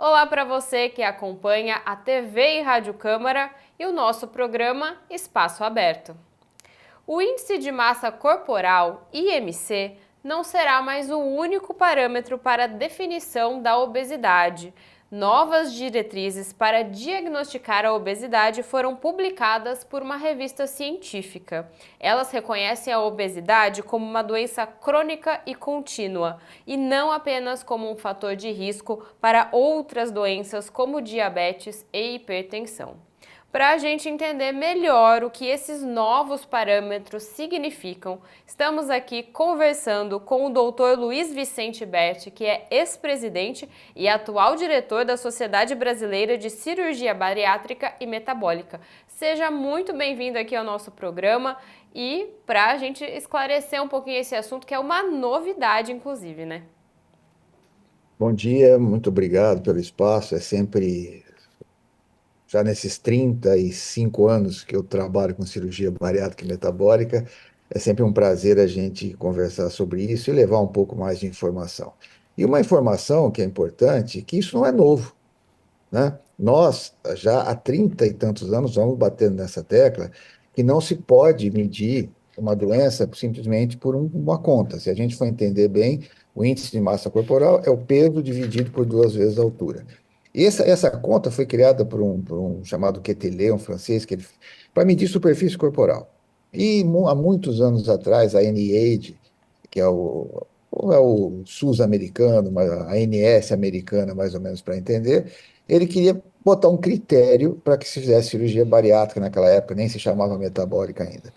Olá para você que acompanha a TV e Rádio Câmara e o nosso programa Espaço Aberto. O Índice de Massa Corporal, IMC, não será mais o único parâmetro para a definição da obesidade. Novas diretrizes para diagnosticar a obesidade foram publicadas por uma revista científica. Elas reconhecem a obesidade como uma doença crônica e contínua, e não apenas como um fator de risco para outras doenças como diabetes e hipertensão. Para a gente entender melhor o que esses novos parâmetros significam, estamos aqui conversando com o Dr. Luiz Vicente Berti, que é ex-presidente e atual diretor da Sociedade Brasileira de Cirurgia Bariátrica e Metabólica. Seja muito bem-vindo aqui ao nosso programa e para a gente esclarecer um pouquinho esse assunto, que é uma novidade, inclusive, né? Bom dia, muito obrigado pelo espaço. É sempre, já nesses 35 anos que eu trabalho com cirurgia bariátrica e metabólica, é sempre um prazer a gente conversar sobre isso e levar um pouco mais de informação. E uma informação que é importante, que isso não é novo, né? Nós, já há 30 e tantos anos, vamos batendo nessa tecla, que não se pode medir uma doença simplesmente por uma conta. Se a gente for entender bem, o índice de massa corporal é o peso dividido por duas vezes a altura. E essa conta foi criada por um chamado Quetelet, um francês, para medir superfície corporal. E há muitos anos atrás, a NIAID, que é o SUS americano, a ANS americana, mais ou menos para entender, ele queria botar um critério para que se fizesse cirurgia bariátrica naquela época, nem se chamava metabólica ainda.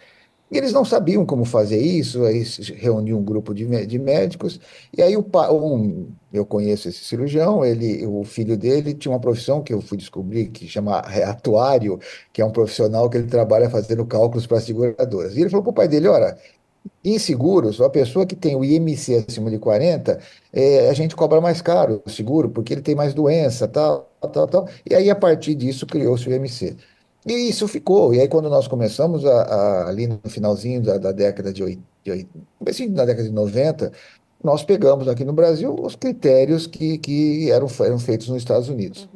E eles não sabiam como fazer isso, aí se reuniu um grupo de médicos, e aí eu conheço esse cirurgião, o filho dele tinha uma profissão que eu fui descobrir, que chama atuário, que é um profissional que ele trabalha fazendo cálculos para seguradoras. E ele falou para o pai dele, olha, em seguros, a pessoa que tem o IMC acima de 40, a gente cobra mais caro o seguro, porque ele tem mais doença, tal, tal, tal. E aí, a partir disso, criou-se o IMC. E isso ficou. E aí, quando nós começamos ali no finalzinho da década comecinho da década de 90, nós pegamos aqui no Brasil os critérios que eram feitos nos Estados Unidos.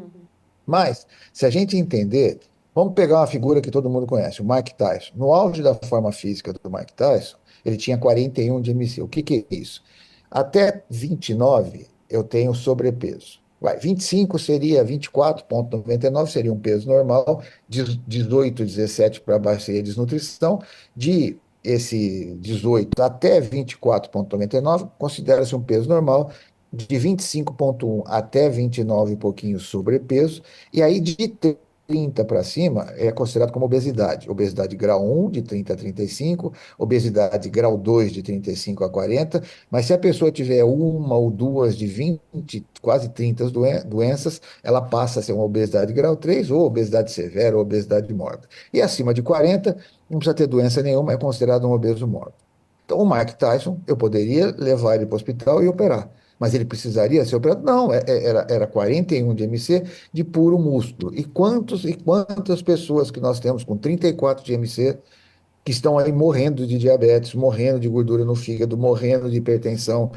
Mas, se a gente entender, vamos pegar uma figura que todo mundo conhece, o Mike Tyson. No auge da forma física do Mike Tyson, ele tinha 41 de MC. O que que é isso? Até 29, eu tenho sobrepeso. 25 seria 24,99 seria um peso normal, 18, 17 para baixo seria desnutrição. De esse 18 até 24,99 considera-se um peso normal, de 25,1 até 29 e pouquinho sobrepeso, e aí de 30 para cima é considerado como obesidade. Obesidade grau 1, de 30 a 35, obesidade grau 2, de 35 a 40, mas se a pessoa tiver uma ou duas de 20, quase 30 doenças, ela passa a ser uma obesidade grau 3, ou obesidade severa, ou obesidade mórbida. E acima de 40, não precisa ter doença nenhuma, é considerado um obeso mórbido. Então, o Mike Tyson, eu poderia levar ele para o hospital e operar. Mas ele precisaria ser operado? Não, era 41 de MC de puro músculo. E quantas pessoas que nós temos com 34 de MC que estão aí morrendo de diabetes, morrendo de gordura no fígado, morrendo de hipertensão,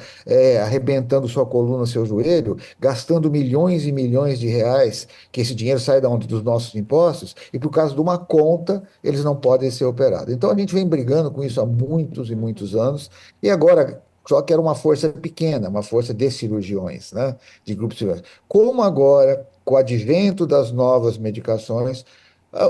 arrebentando sua coluna, seu joelho, gastando milhões e milhões de reais, que esse dinheiro sai da onde? Dos nossos impostos, e por causa de uma conta, eles não podem ser operados. Então a gente vem brigando com isso há muitos e muitos anos, e agora. Só que era uma força pequena, uma força de cirurgiões, né? De grupos cirúrgicos. Como agora, com o advento das novas medicações,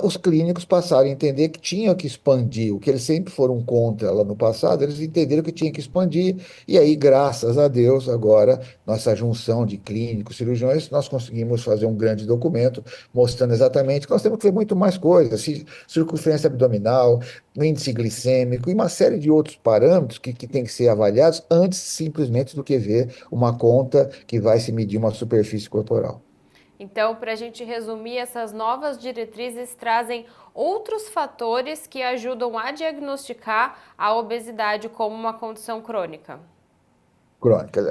os clínicos passaram a entender que tinha que expandir, o que eles sempre foram contra lá no passado, eles entenderam que tinha que expandir, e aí, graças a Deus, agora, nossa junção de clínicos, cirurgiões, nós conseguimos fazer um grande documento mostrando exatamente que nós temos que ver muito mais coisas, circunferência abdominal, índice glicêmico e uma série de outros parâmetros que têm que ser avaliados antes simplesmente do que ver uma conta que vai se medir uma superfície corporal. Então, para a gente resumir, essas novas diretrizes trazem outros fatores que ajudam a diagnosticar a obesidade como uma condição crônica. Crônica.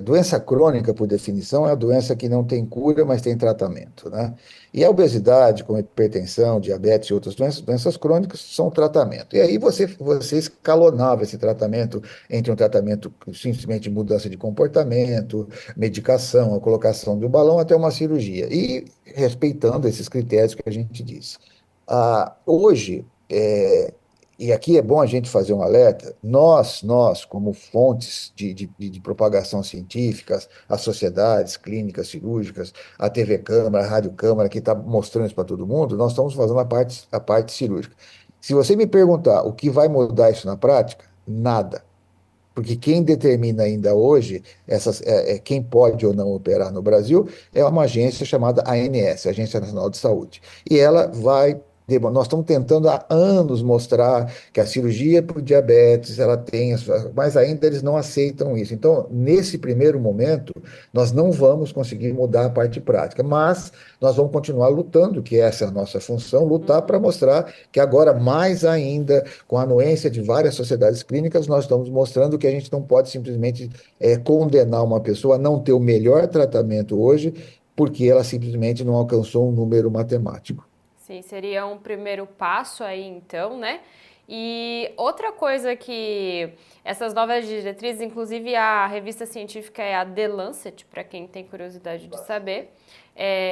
Doença crônica, por definição, é a doença que não tem cura, mas tem tratamento, né? E a obesidade, como a hipertensão, diabetes e outras doenças, doenças crônicas, são tratamento. E aí você escalonava esse tratamento entre um tratamento simplesmente de mudança de comportamento, medicação, a colocação do balão, até uma cirurgia. E respeitando esses critérios que a gente diz. Hoje, e aqui é bom a gente fazer um alerta, nós como fontes de propagação científicas, as sociedades clínicas, cirúrgicas, a TV Câmara, a Rádio Câmara, que está mostrando isso para todo mundo, nós estamos fazendo a parte cirúrgica. Se você me perguntar o que vai mudar isso na prática, nada. Porque quem determina ainda hoje quem pode ou não operar no Brasil é uma agência chamada ANS, Agência Nacional de Saúde. E ela vai. Nós estamos tentando há anos mostrar que a cirurgia para o diabetes ela tem, mas ainda eles não aceitam isso. Então, nesse primeiro momento, nós não vamos conseguir mudar a parte prática, mas nós vamos continuar lutando, que essa é a nossa função, lutar para mostrar que agora, mais ainda, com a anuência de várias sociedades clínicas, nós estamos mostrando que a gente não pode simplesmente condenar uma pessoa a não ter o melhor tratamento hoje, porque ela simplesmente não alcançou um número matemático. Sim, seria um primeiro passo aí, então, né? E outra coisa que essas novas diretrizes, inclusive a revista científica é a The Lancet, para quem tem curiosidade de saber,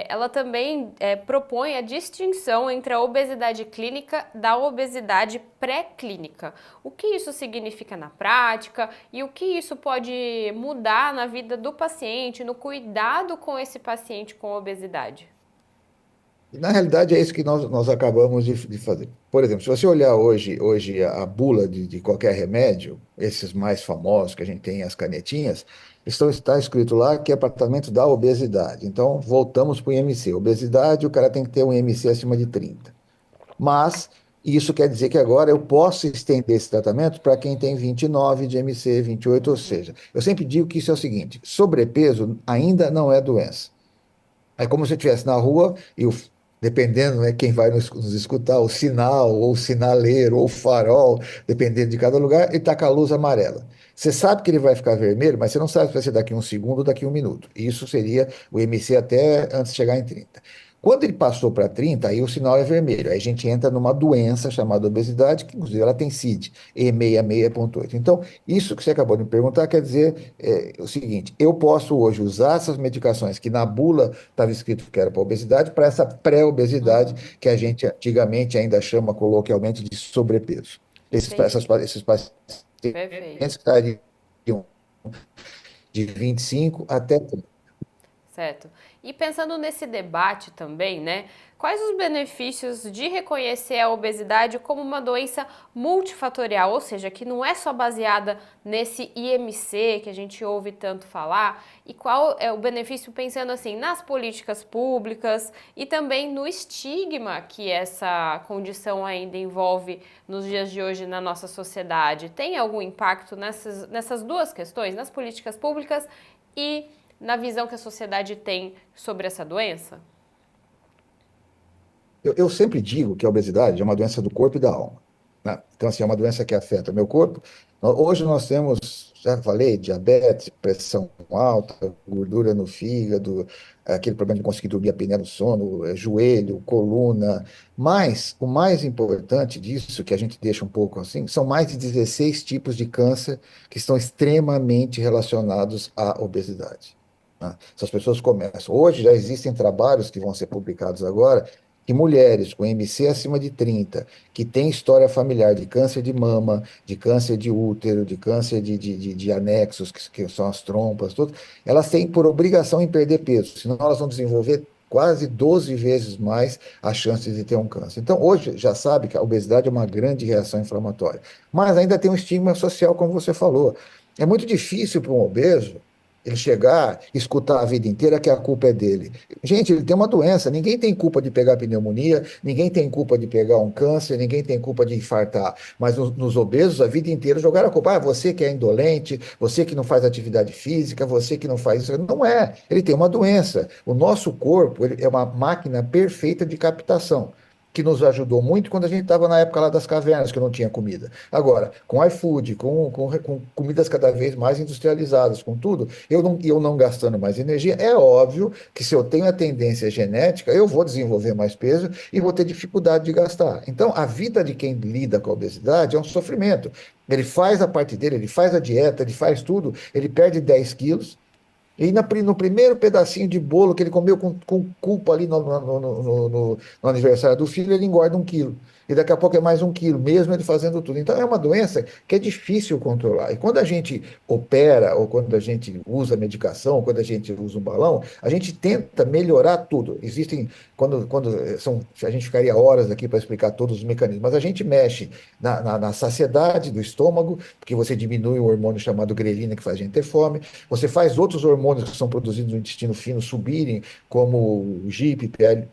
ela também propõe a distinção entre a obesidade clínica da obesidade pré-clínica. O que isso significa na prática e o que isso pode mudar na vida do paciente, no cuidado com esse paciente com obesidade? E, na realidade, é isso que nós acabamos de fazer. Por exemplo, se você olhar hoje a bula de qualquer remédio, esses mais famosos que a gente tem, as canetinhas, está escrito lá que é para tratamento da obesidade. Então, voltamos para o IMC. Obesidade, o cara tem que ter um IMC acima de 30. Mas isso quer dizer que agora eu posso estender esse tratamento para quem tem 29 de MC, 28, ou seja, eu sempre digo que isso é o seguinte: sobrepeso ainda não é doença. É como se eu estivesse na rua e, dependendo, né, quem vai nos escutar, o sinal, ou o sinaleiro, ou o farol, dependendo de cada lugar, ele está com a luz amarela. Você sabe que ele vai ficar vermelho, mas você não sabe se vai ser daqui um segundo ou daqui um minuto. Isso seria o MC até antes de chegar em 30. Quando ele passou para 30, aí o sinal é vermelho. Aí a gente entra numa doença chamada obesidade, que inclusive ela tem CID, E66.8. Então, isso que você acabou de me perguntar quer dizer o seguinte: eu posso hoje usar essas medicações que na bula estava escrito que era para obesidade, para essa pré-obesidade que a gente antigamente ainda chama coloquialmente de sobrepeso. Esses pacientes Perfeito. estariam de 25 até 30. Certo. E pensando nesse debate também, né? Quais os benefícios de reconhecer a obesidade como uma doença multifatorial, ou seja, que não é só baseada nesse IMC que a gente ouve tanto falar, e qual é o benefício pensando assim nas políticas públicas e também no estigma que essa condição ainda envolve nos dias de hoje na nossa sociedade? Tem algum impacto nessas duas questões, nas políticas públicas e na visão que a sociedade tem sobre essa doença? Eu sempre digo que a obesidade é uma doença do corpo e da alma, né? Então, assim, é uma doença que afeta o meu corpo. Hoje nós temos, já falei, diabetes, pressão alta, gordura no fígado, aquele problema de conseguir dormir, apneia no sono, joelho, coluna. Mas o mais importante disso, que a gente deixa um pouco assim, são mais de 16 tipos de câncer que estão extremamente relacionados à obesidade, né? Essas pessoas começam. Hoje já existem trabalhos que vão ser publicados agora que mulheres com MC acima de 30, que têm história familiar de câncer de mama, de câncer de útero, de câncer de anexos, que são as trompas, tudo, elas têm por obrigação em perder peso, senão elas vão desenvolver quase 12 vezes mais a chance de ter um câncer. Então, hoje já sabe que a obesidade é uma grande reação inflamatória, mas ainda tem um estigma social, como você falou. É muito difícil para um obeso ele chegar, escutar a vida inteira que a culpa é dele. Gente, ele tem uma doença, ninguém tem culpa de pegar pneumonia, ninguém tem culpa de pegar um câncer, ninguém tem culpa de infartar. Mas nos obesos, a vida inteira jogaram a culpa. Ah, você que é indolente, você que não faz atividade física, você que não faz isso. Não é, ele tem uma doença. O nosso corpo ele é uma máquina perfeita de captação. que nos ajudou muito quando a gente estava na época lá das cavernas, que não tinha comida. Agora, com iFood, com comidas cada vez mais industrializadas, com tudo, eu não gastando mais energia, é óbvio que se eu tenho a tendência genética, eu vou desenvolver mais peso e vou ter dificuldade de gastar. Então, a vida de quem lida com a obesidade é um sofrimento. Ele faz a parte dele, ele faz a dieta, ele faz tudo, ele perde 10 quilos, e no primeiro pedacinho de bolo que ele comeu com culpa ali no aniversário do filho, ele engorda 1 quilo. E daqui a pouco é mais 1 quilo, mesmo ele fazendo tudo. Então é uma doença que é difícil controlar. E quando a gente opera, ou quando a gente usa medicação, ou quando a gente usa um balão, a gente tenta melhorar tudo. Existem, a gente ficaria horas aqui para explicar todos os mecanismos, mas a gente mexe na saciedade do estômago, porque você diminui o hormônio chamado grelina, que faz a gente ter fome. Você faz outros hormônios que são produzidos no intestino fino subirem, como o GIP, PYY,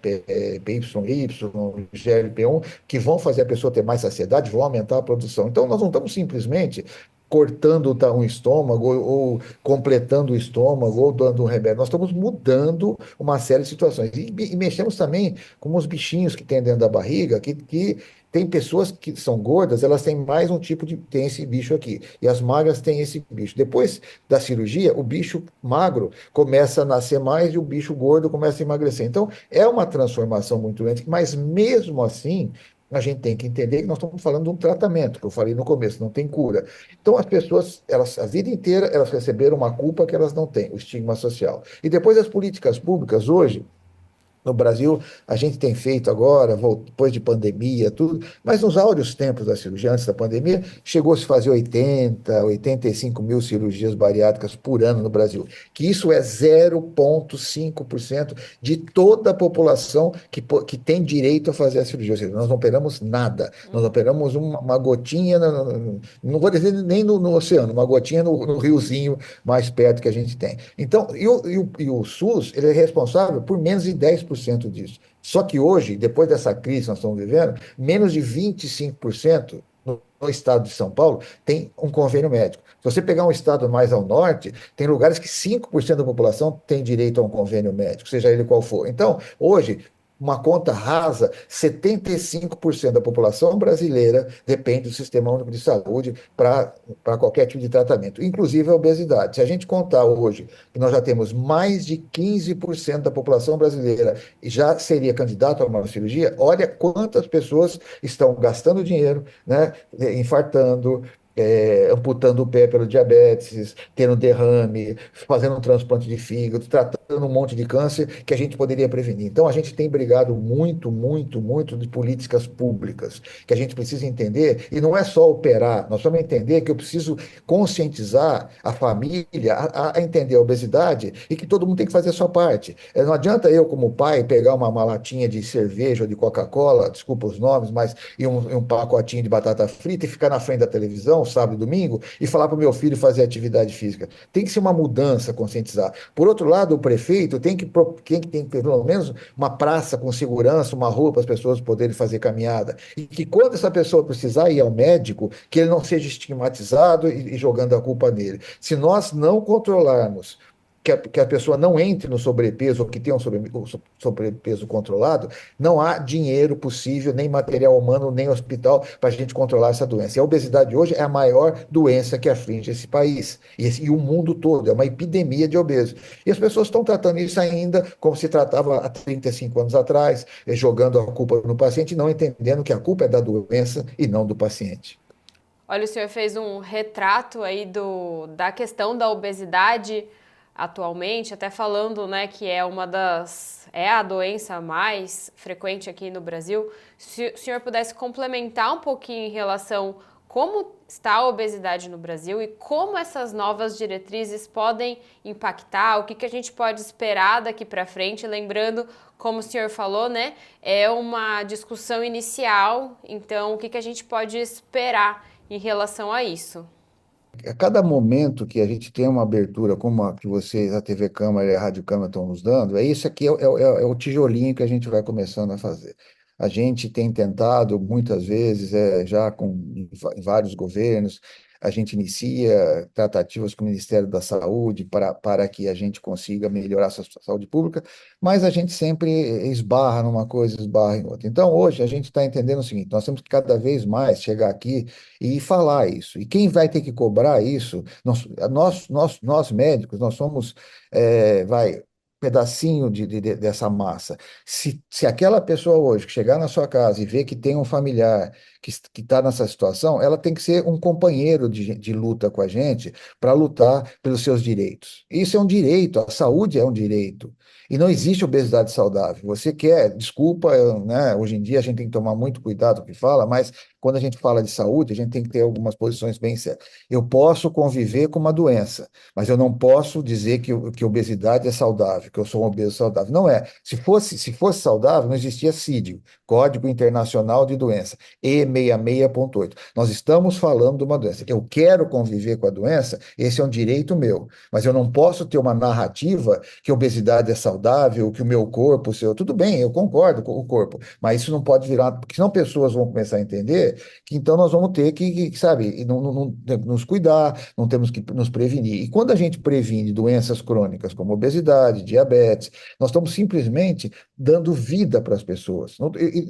GLP-1, que vão fazer a pessoa ter mais saciedade, vão aumentar a produção. Então, nós não estamos simplesmente cortando um estômago ou completando o estômago ou dando um remédio. Nós estamos mudando uma série de situações. E mexemos também com os bichinhos que tem dentro da barriga, que tem pessoas que são gordas, elas têm mais um tipo de, tem esse bicho aqui. E as magras têm esse bicho. Depois da cirurgia, o bicho magro começa a nascer mais e o bicho gordo começa a emagrecer. Então, é uma transformação muito lenta, mas mesmo assim, a gente tem que entender que nós estamos falando de um tratamento, que eu falei no começo, não tem cura. Então, as pessoas, elas, a vida inteira, elas receberam uma culpa que elas não têm, o estigma social. E depois as políticas públicas, hoje, no Brasil, a gente tem feito agora, depois de pandemia, tudo, mas nos áureos tempos da cirurgia, antes da pandemia, chegou a se fazer 85 mil cirurgias bariátricas por ano no Brasil, que isso é 0,5% de toda a população que tem direito a fazer a cirurgia. Ou seja, nós não operamos nada, nós operamos uma gotinha, não vou dizer nem no oceano, uma gotinha no riozinho mais perto que a gente tem. Então, e o SUS, ele é responsável por menos de 10% disso. Só que hoje, depois dessa crise que nós estamos vivendo, menos de 25% no estado de São Paulo tem um convênio médico. Se você pegar um estado mais ao norte, tem lugares que 5% da população tem direito a um convênio médico, seja ele qual for. Então, hoje, uma conta rasa, 75% da população brasileira depende do Sistema Único de Saúde para qualquer tipo de tratamento, inclusive a obesidade. Se a gente contar hoje que nós já temos mais de 15% da população brasileira e já seria candidato a uma cirurgia, olha quantas pessoas estão gastando dinheiro, né, infartando, amputando o pé pelo diabetes, tendo derrame, fazendo um transplante de fígado, tratando um monte de câncer que a gente poderia prevenir. Então, a gente tem brigado muito, muito, muito de políticas públicas, que a gente precisa entender, e não é só operar, nós vamos entender que eu preciso conscientizar a família a entender a obesidade e que todo mundo tem que fazer a sua parte. Não adianta eu, como pai, pegar uma latinha de cerveja ou de Coca-Cola, desculpa os nomes, mas e um pacotinho de batata frita e ficar na frente da televisão, sábado e domingo, e falar para o meu filho fazer atividade física. Tem que ser uma mudança, conscientizar. Por outro lado, o prefeito tem que ter pelo menos uma praça com segurança, uma rua para as pessoas poderem fazer caminhada. E que quando essa pessoa precisar ir ao médico, que ele não seja estigmatizado e jogando a culpa nele. Se nós não controlarmos que a pessoa não entre no sobrepeso ou que tenha um sobrepeso controlado, não há dinheiro possível, nem material humano, nem hospital para a gente controlar essa doença. E a obesidade hoje é a maior doença que aflige esse país e o mundo todo, é uma epidemia de obesos. E as pessoas estão tratando isso ainda como se tratava há 35 anos atrás, jogando a culpa no paciente, não entendendo que a culpa é da doença e não do paciente. Olha, o senhor fez um retrato aí da questão da obesidade atualmente, até falando, né, que é a doença mais frequente aqui no Brasil. Se o senhor pudesse complementar um pouquinho em relação como está a obesidade no Brasil e como essas novas diretrizes podem impactar, o que a gente pode esperar daqui para frente, lembrando, como o senhor falou, né, é uma discussão inicial, então o que a gente pode esperar em relação a isso? A cada momento que a gente tem uma abertura como a que vocês, a TV Câmara e a Rádio Câmara estão nos dando, isso aqui é o tijolinho que a gente vai começando a fazer. A gente tem tentado, muitas vezes, já em vários governos, a gente inicia tratativas com o Ministério da Saúde para que a gente consiga melhorar a saúde pública, mas a gente sempre esbarra numa coisa, esbarra em outra. Então, hoje, a gente está entendendo o seguinte: nós temos que cada vez mais chegar aqui e falar isso. E quem vai ter que cobrar isso, nós médicos, nós somos, pedacinho dessa massa. Se aquela pessoa hoje que chegar na sua casa e ver que tem um familiar que está nessa situação, ela tem que ser um companheiro de luta com a gente para lutar pelos seus direitos. Isso é um direito, a saúde é um direito. E não existe obesidade saudável. Você quer, desculpa, né, hoje em dia a gente tem que tomar muito cuidado com o que fala, mas quando a gente fala de saúde, a gente tem que ter algumas posições bem sérias. Eu posso conviver com uma doença, mas eu não posso dizer que obesidade é saudável, que eu sou um obeso saudável. Não é. Se fosse saudável, não existia CID, Código Internacional de Doença, E66.8. Nós estamos falando de uma doença. Eu quero conviver com a doença, esse é um direito meu, mas eu não posso ter uma narrativa que a obesidade é saudável, que o meu corpo, o seu. Tudo bem, eu concordo com o corpo, mas isso não pode virar, porque senão pessoas vão começar a entender que então nós vamos ter sabe, nos cuidar, não temos que nos prevenir. E quando a gente previne doenças crônicas como obesidade, diabetes, nós estamos simplesmente dando vida para as pessoas.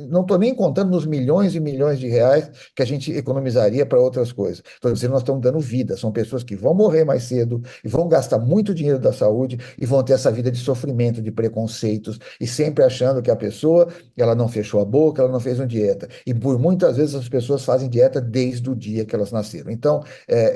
Não estou nem contando nos milhões e milhões de reais que a gente economizaria para outras coisas. Estou dizendo que nós estamos dando vida. São pessoas que vão morrer mais cedo e vão gastar muito dinheiro da saúde e vão ter essa vida de sofrimento, de preconceitos e sempre achando que a pessoa, ela não fechou a boca, ela não fez uma dieta. E por muitas vezes as pessoas fazem dieta desde o dia que elas nasceram. Então,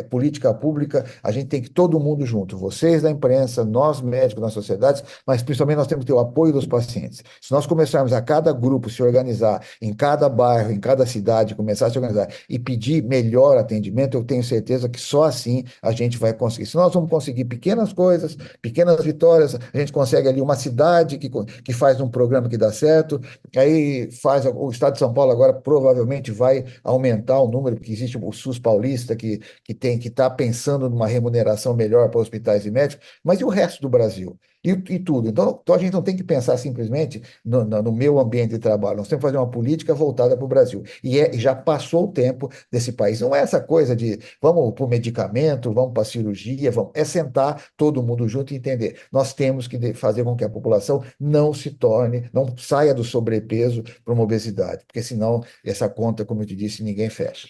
política pública, a gente tem que todo mundo junto, vocês da imprensa, nós médicos nas sociedades, mas principalmente nós temos que ter o apoio dos pacientes. Se nós começarmos a cada grupo se organizar, em cada bairro, em cada cidade, começar a se organizar e pedir melhor atendimento, eu tenho certeza que só assim a gente vai conseguir. Se nós vamos conseguir pequenas coisas, pequenas vitórias, a gente consegue ali uma cidade que faz um programa que dá certo, aí o Estado de São Paulo agora provavelmente vai aumentar o número, porque existe o SUS paulista que está pensando numa remuneração melhor para hospitais e médicos, mas e o resto do Brasil? E tudo. Então, a gente não tem que pensar simplesmente no meu ambiente de trabalho, nós temos que fazer uma política voltada para o Brasil. E já passou o tempo desse país. Não é essa coisa de vamos para o medicamento, vamos para a cirurgia, é sentar todo mundo junto e entender. Nós temos que fazer com que a população não se torne, não saia do sobrepeso para uma obesidade, porque senão essa conta, como eu te disse, ninguém fecha.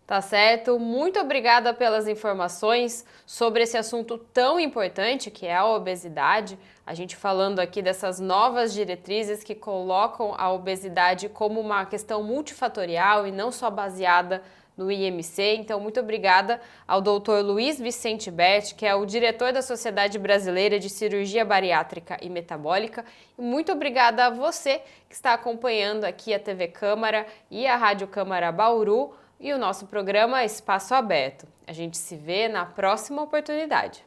Tá certo. Muito obrigada pelas informações sobre esse assunto tão importante que é a obesidade. A gente falando aqui dessas novas diretrizes que colocam a obesidade como uma questão multifatorial e não só baseada no IMC. Então, muito obrigada ao Dr. Luiz Vicente Berti, que é o diretor da Sociedade Brasileira de Cirurgia Bariátrica e Metabólica. E muito obrigada a você que está acompanhando aqui a TV Câmara e a Rádio Câmara Bauru e o nosso programa Espaço Aberto. A gente se vê na próxima oportunidade.